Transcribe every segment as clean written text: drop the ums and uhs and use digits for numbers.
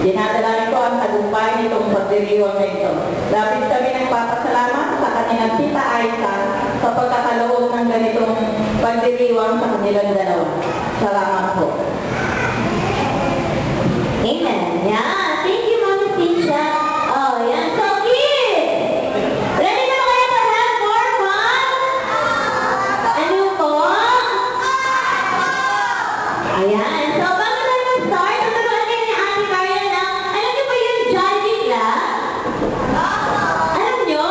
Dinadalangin ko ang tagumpay nitong pagdiriwang na ito. Labis kami nagpapasalamat sa kanilang tita Aisa sa pagkakaloob ng ganitong pagdiriwang sa kanilang dalawa. Salamat po. Amen. Yeah. Thank you, Mami Tisha. Oh, yan. So, kids! Ready na kayo to have more fun? Ano po? Ayan. So, bago tayo mag-start, tuturuan kayo ni Ate Marian na, alam niyo ba yung Jollibee Club? Alam niyo?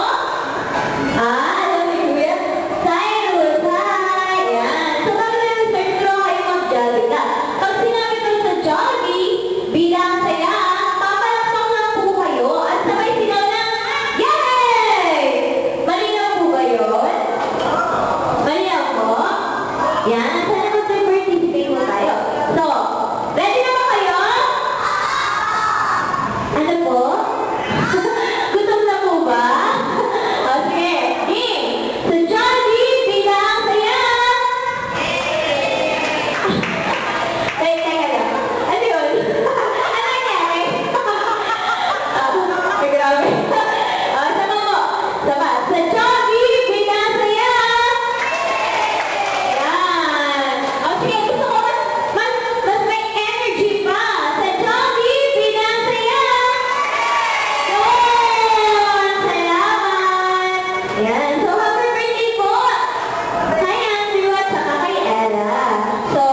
Alam niyo kuya? Cyrus, hi! Ayan. So, bago tayo mag-start, tuturuan kayo mag-Jollibee Club. Pag sinabi ko sa Jollibee, bilang saya, papalakpak lang po kayo at sabay sigaw ng Yay! Malinaw po ba yun? Malinaw po? Yan, sana mag-participate po tayo. So, ready na ba kayo? Ano po? Gutom na po ba? O sige, sa Jollibee, bilang saya! Teka lang. Ano yun? Ano nangyari? Ay, grabe. Sama mo. Sama. Sa Jollibee, bilang saya! Yan. O sige, gusto ko mas may energy pa. Sa Jollibee, bilang saya! Yun! Salamat! Yan. So, happy birthday po! Hi, Andrew at saka kay Ella. So,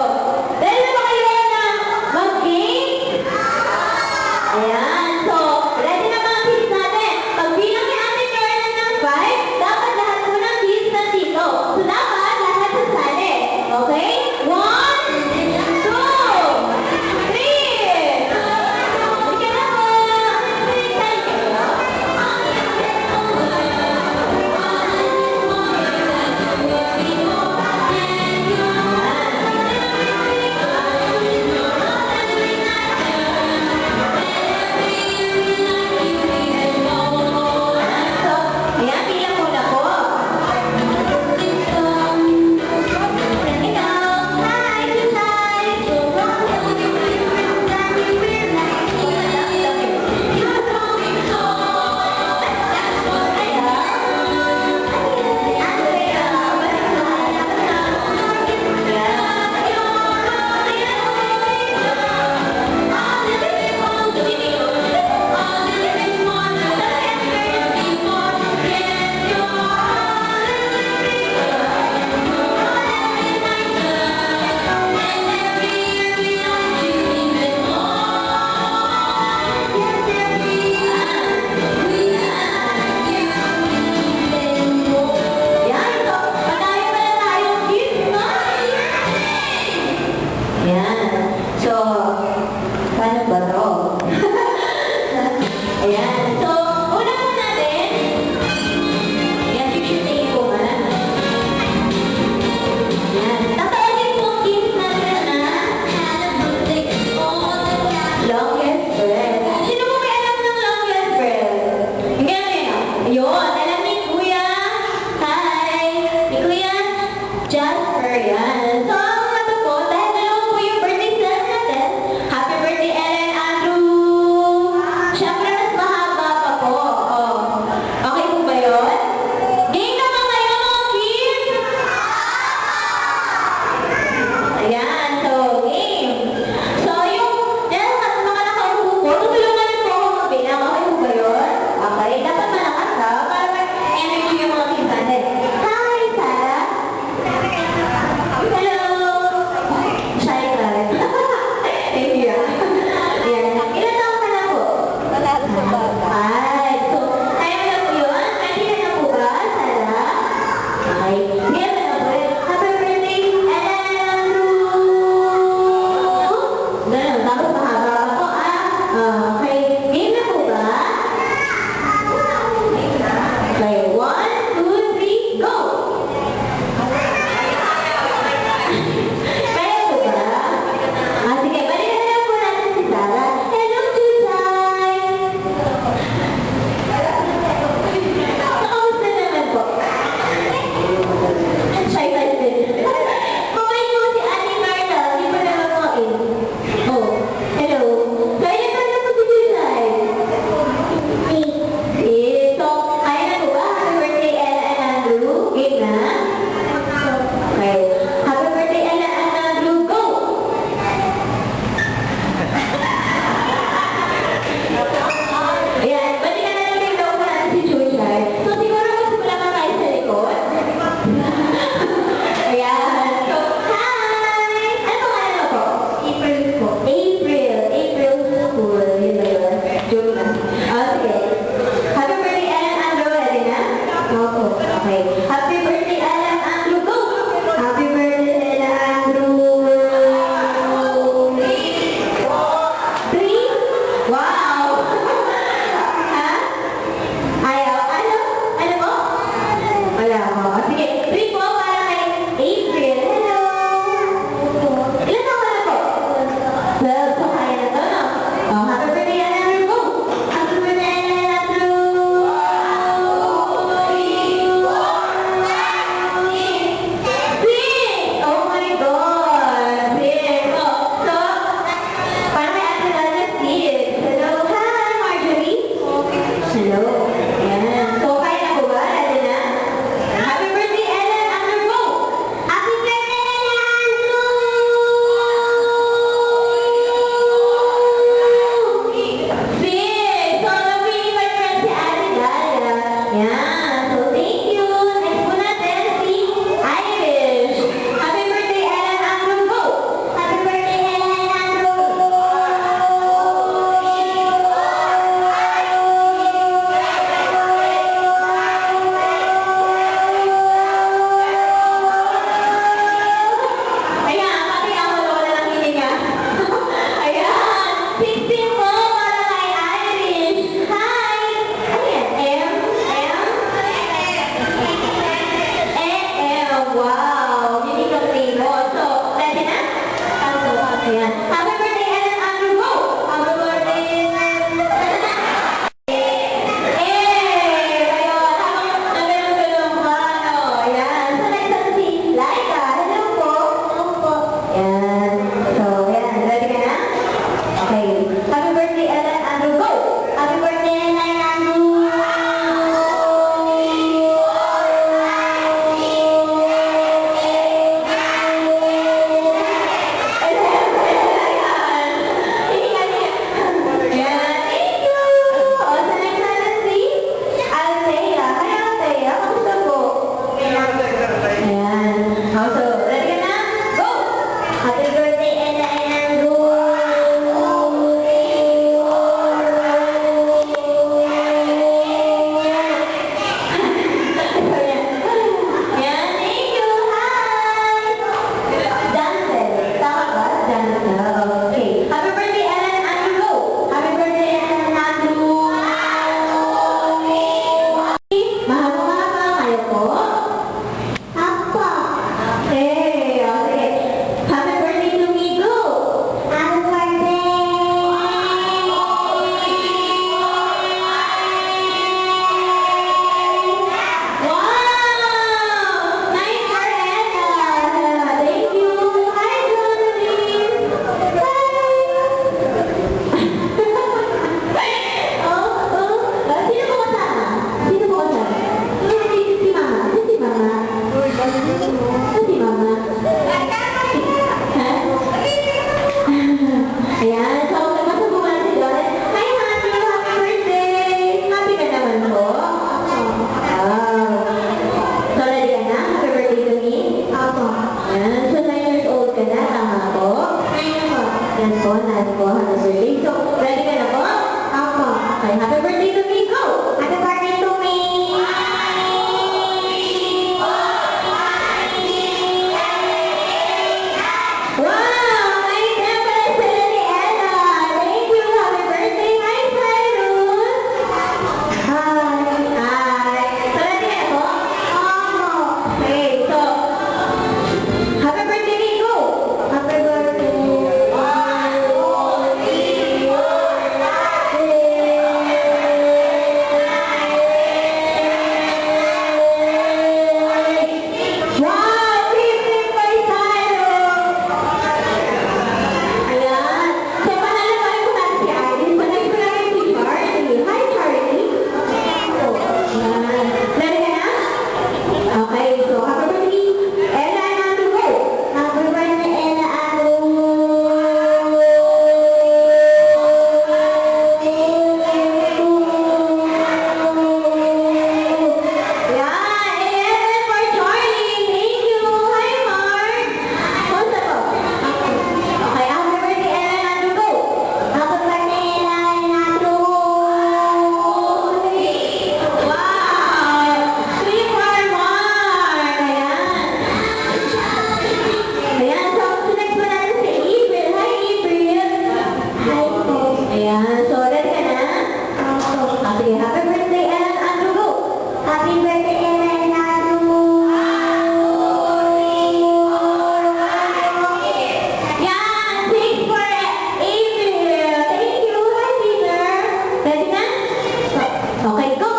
Ayan. Happy birthday, Ellen Andrew. Go! Happy birthday, Ellen. Ayun. Habang nagulong-gulong pa, ano. Ayan. So, next natin si Laika. Hello po. Hello po. Ayan. So, ayan. Ready ka na? Okay. Happy birthday, Ellen Andrew. Go! Happy birthday, Ellen Andrew. Okay. Happy birthday, Ellen Andrew. Happy birthday, Ellen Andrew. Mahaba-haba kayo po? Apa? Okay. Okay. Happy birthday to Migo. Happy birthday. Wow! Nice for Ella. Thank you. Hi, Johnny. Sino po kasama? Sino po kasama? Si Mama. Si Mama. Si Mama. Ayan. So, nagpasa po ba si Doris? Hi, Happy! Happy birthday! Happy ka naman po? Wow. So, ready ka na? Happy birthday to me? Opo. Ayan. So, 9 years old ka na. Tama po? Yan po. 9 po. Happy birthday. So, ready ka na po? Opo. Okay. Happy birthday to me. Go! Happy birthday to me! Wow! Nice empress sila ni Ella. Thank you. Happy birthday. Hi, Cyrus. Hi. Hi. So, ready ka na po? Opo. Okay. So, happy birthday, Nico. Happy birthday. Wow! 15 by Cyrus. Ayan. So, panalo pa rin po natin si Iris. Panalo po natin si Charlie. Hi, Charlie. Ayan. Ready ka na? Okay. So, happy birthday, Ella and Andrew. Go! Happy birthday, Ella Yan. And for Charlie. Thank you. Hi, Mark. Kumusta po? Okay. Happy birthday, Ella and Andrew. Go! Happy birthday, Ella and Andrew. Wow! Sweet for Mark. Ayan. Ayan. So, next po natin si April. Hi, April. Hi po. Ayan. So, ready ka na? Okay. Happy birthday, Ella and Andrew. Go! Happy birthday, Ella and Andrew. Yan. Thanks for April. Thank you. Hi, Peter. Ready na? Okay, go!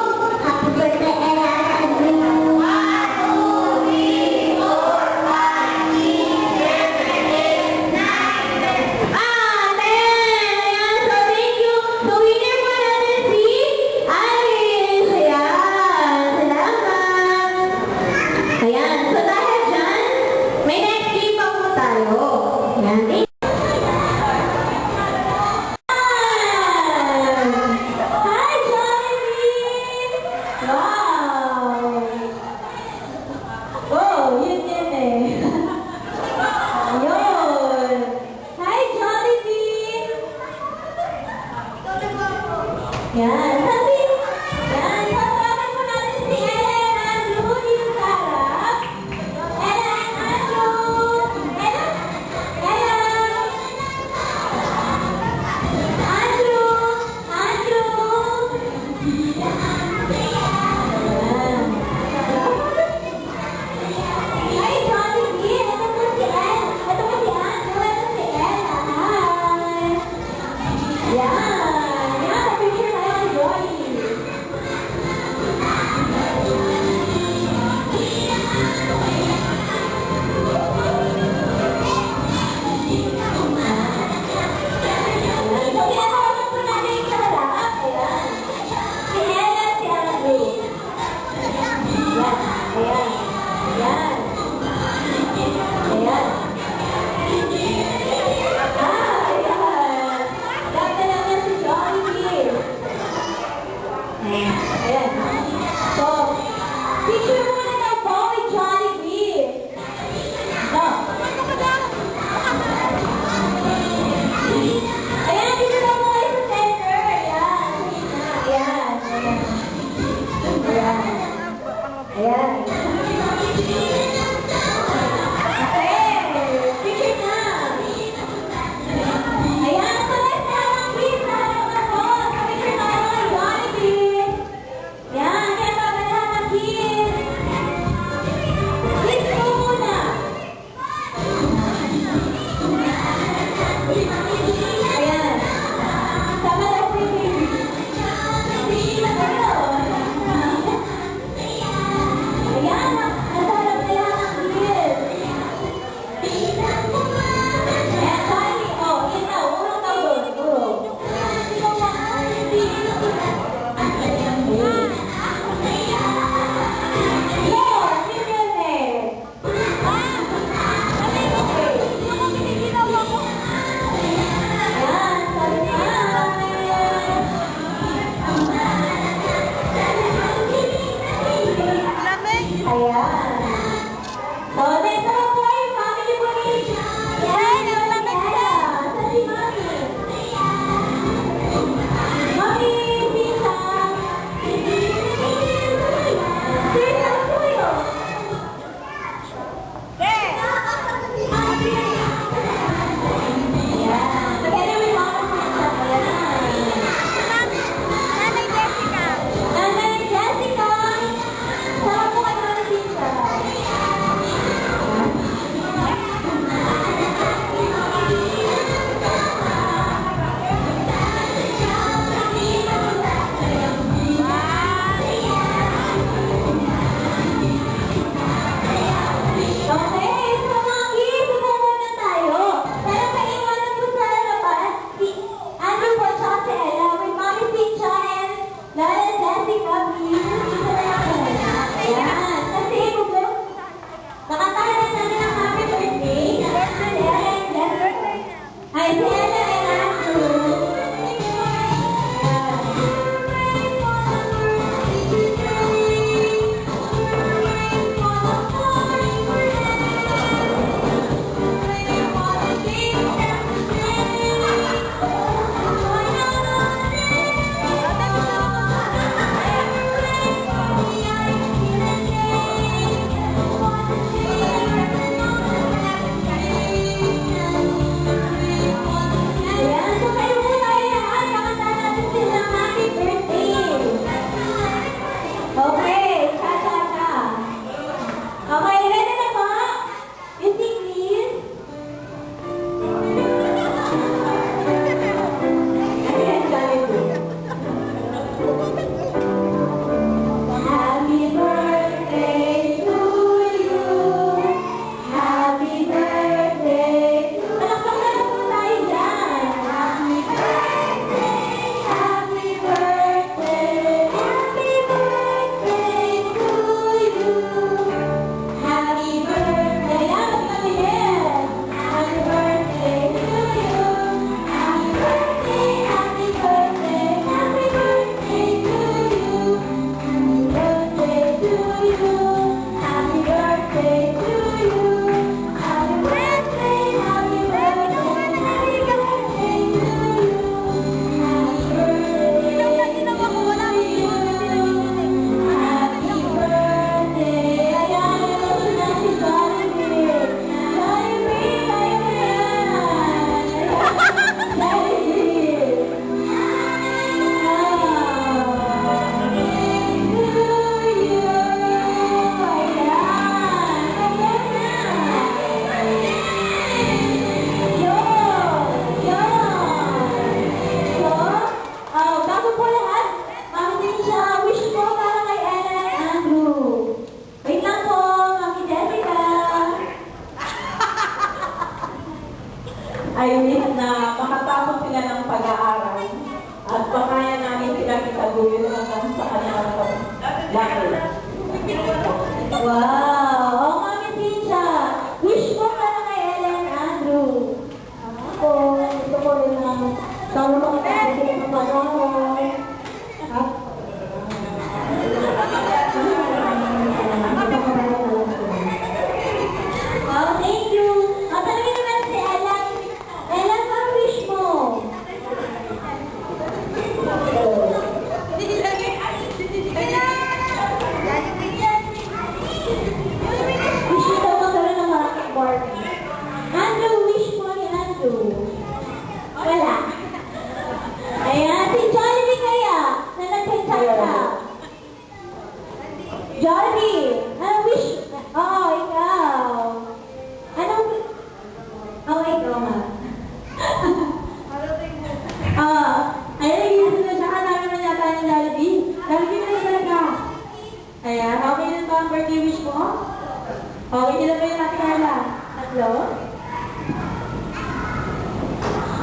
Happy birthday, Ella and Andrew. Ayan. So, thank you. So, winner po natin si Iris. Ayan. Salamat. Ayan. So, dahil dyan, may next game pa po tayo. Ayan. Hi, Jollibee! Wow! Oh, yun eh. Ayun. Hi, Jollibee! Yan. Sabi, yan. Sasabi po natin si Ella and Andrew dito sa harap. Ella and Andrew! Ella! Ella! I wish na makatapos sila ng pag-aaral at pakaya namin sila kitaguyod hanggang sa kanilang pag-laki. Wow! Oo nga, Miss Tisha. Wish mo ka na kay Ellen Andrew. Ako, gusto ko rin na tulong sa akin ng pag-aaral. Wow, thank you. Tanungin naman si Ellen. Ellen, ano wish mo? Wish mo daw magkaroon ng malaking party. Andrew, wish mo ni Andrew. Wala. Ayan, si Jollibee kaya, na nag-chat ka. Jollibee, ano wish? Oo, ikaw. Anong... Oh, ikaw nga. Ayan, yung na siya namin na yata ni Jollibee. Jollibee na talaga. Ayan, okay na ba ang birthday wish mo? Okay, ilan ba yung Ate Carla? Tatlo?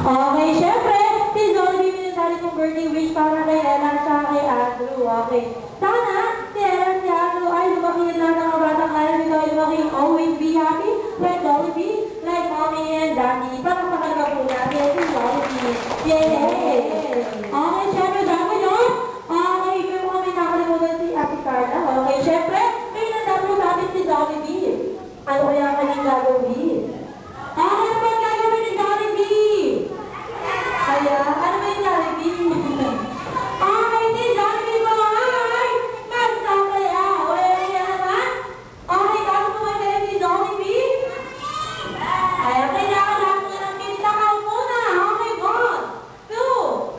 Okay, syempre, si Jollibee minasali kong birthday wish para kay Ella at saka kay Andrew. Okay. Sana, si Ella at si Andrew ay lumaki yung lahat ng mga batang kaya nito ay lumaki always be happy like Jollibee, like mommy and daddy. Para sa kanila po natin, si Jollibee. Yay! Okay, syempre, dami yun. Okay, kaya mo kami nakalimutan si Ate Carla. Okay, syempre, may nandang sa atin si Jollibee. Ano kaya kanyang gagawin? Ano ba gagawin ni Jollibee? Kaya, ano ba yung Jollibee? Hindi Jollibee mo ay! Basta kaya! Wala niya naman? Bago mo kaya si Jollibee? Kaya kailangan mo ng tinta ka muna! Okay, 1, 2,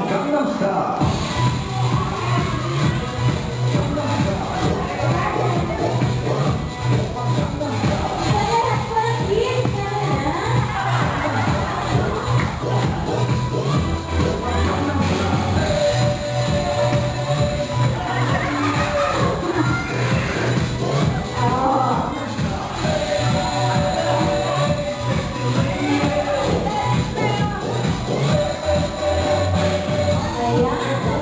Gangnam Style. Ayan.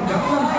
Joke lang